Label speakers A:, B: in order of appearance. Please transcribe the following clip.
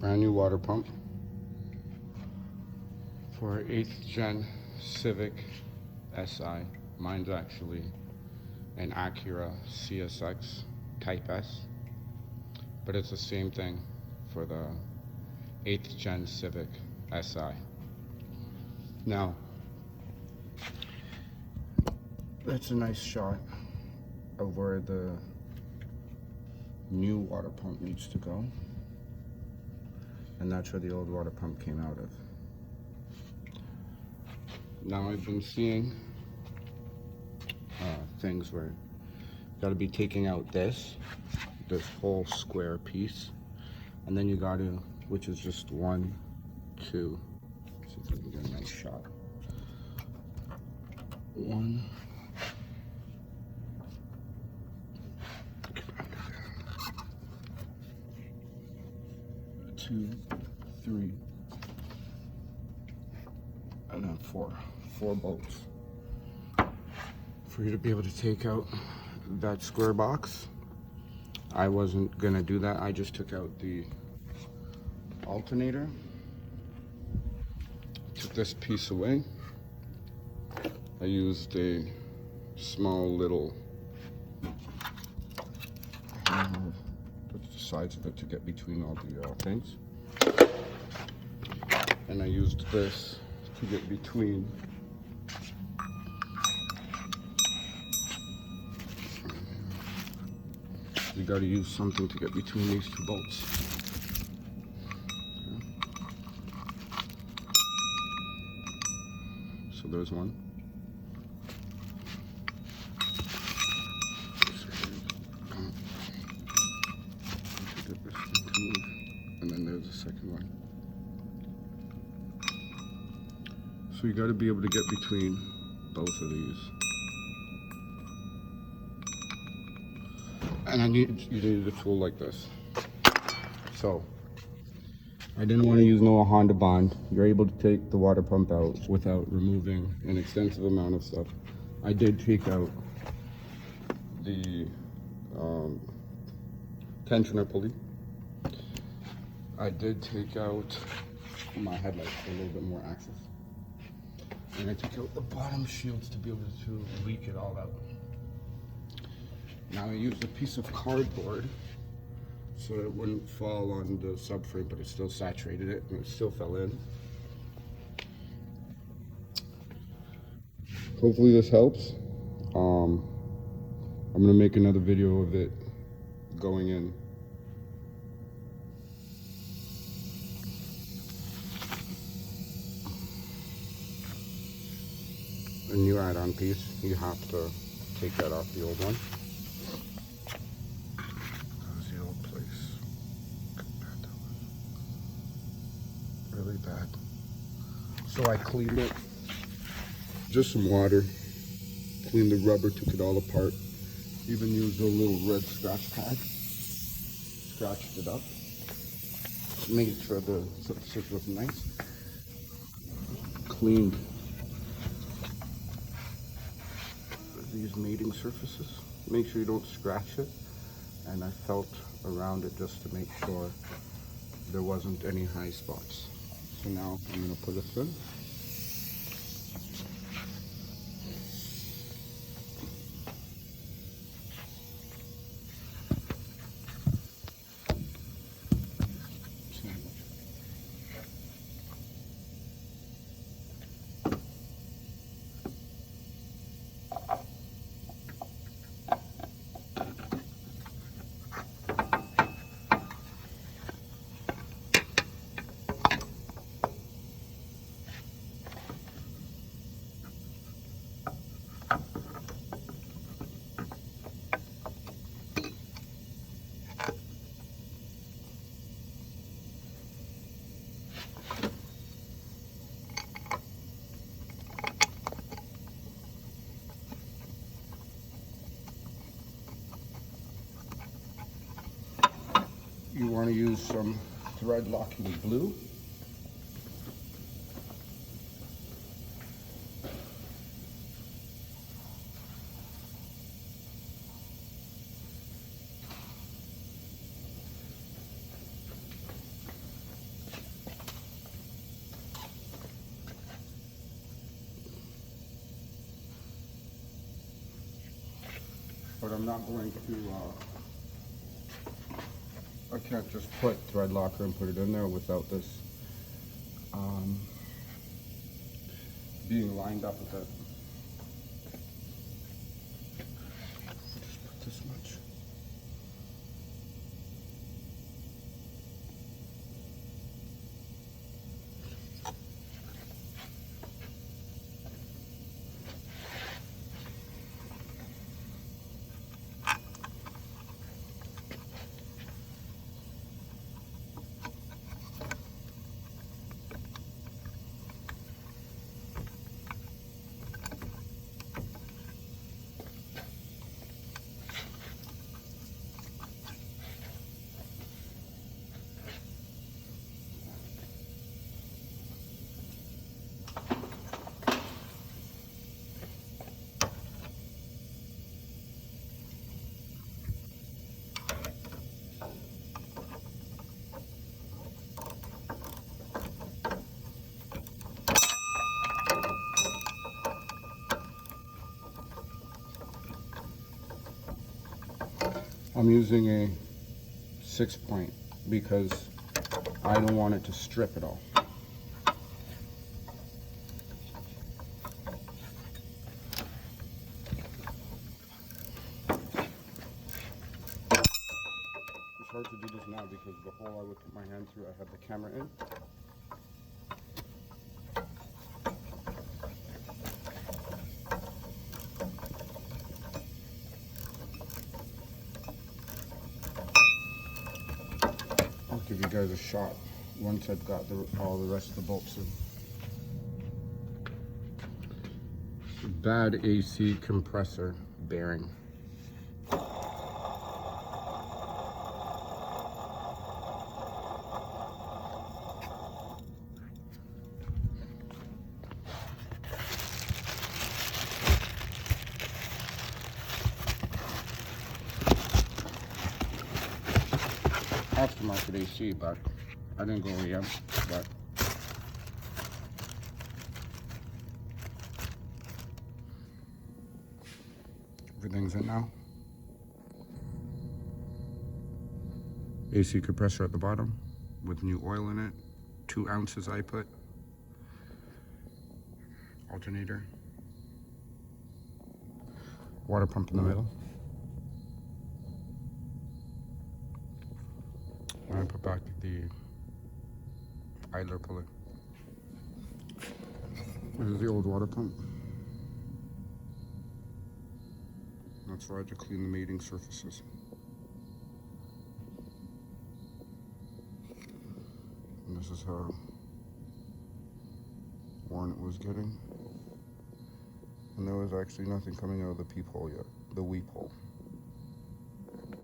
A: brand new water pump for 8th Gen Civic SI. Mine's actually an Acura CSX Type S, but it's the same thing for the 8th Gen Civic SI. Now, that's a nice shot of where the new water pump needs to go, and that's where the old water pump came out of. Now I've been seeing things where you got to be taking out this whole square piece, and then you got to, which is just 1, 2. See if I can get a nice shot. 1, 2, 3, and then 4 bolts for you to be able to take out that square box. I wasn't gonna do that. I just took out the alternator, took this piece away. I used a small little the sides of it to get between all the things, and I used this to get between you got to use something to get between these 2 bolts. Okay. So there's one. Get this thing to move. And then there's the second one. So you got to be able to get between both of these. And you need a tool like this. So I didn't want to use no Honda Bond. You're able to take the water pump out without removing an extensive amount of stuff. I did take out the tensioner pulley. I did take out my headlights for a little bit more access. And I took out the bottom shields to be able to leak it all out. Now I used a piece of cardboard so that it wouldn't fall on the subframe, but it still saturated it and it still fell in. Hopefully this helps. I'm gonna make another video of it going in. A new add-on piece, you have to take that off the old one. Really bad. So I cleaned it, just some water, cleaned the rubber, took it all apart, even used a little red scratch pad, scratched it up, just made sure the surface was nice, cleaned these mating surfaces, make sure you don't scratch it, and I felt around it just to make sure there wasn't any high spots. So now I'm going to put this in. You want to use some thread locking glue. I'm not going to, I can't just put thread locker and put it in there without this being lined up with it. Just put this much. I'm using a 6-point because I don't want it to strip at all. It's hard to do this now because the hole I would put my hand through, I have the camera in. I'll give you guys a shot once I've got all the rest of the bolts in. Bad AC compressor bearing. Aftermarket AC, but I didn't go OEM, but everything's in now. AC compressor at the bottom with new oil in it. 2 ounces I put. Alternator. Water pump in the middle. And I put back the idler pulley. This is the old water pump. That's why I had to clean the mating surfaces. And this is how worn it was getting. And there was actually nothing coming out of the peephole yet, the weep hole.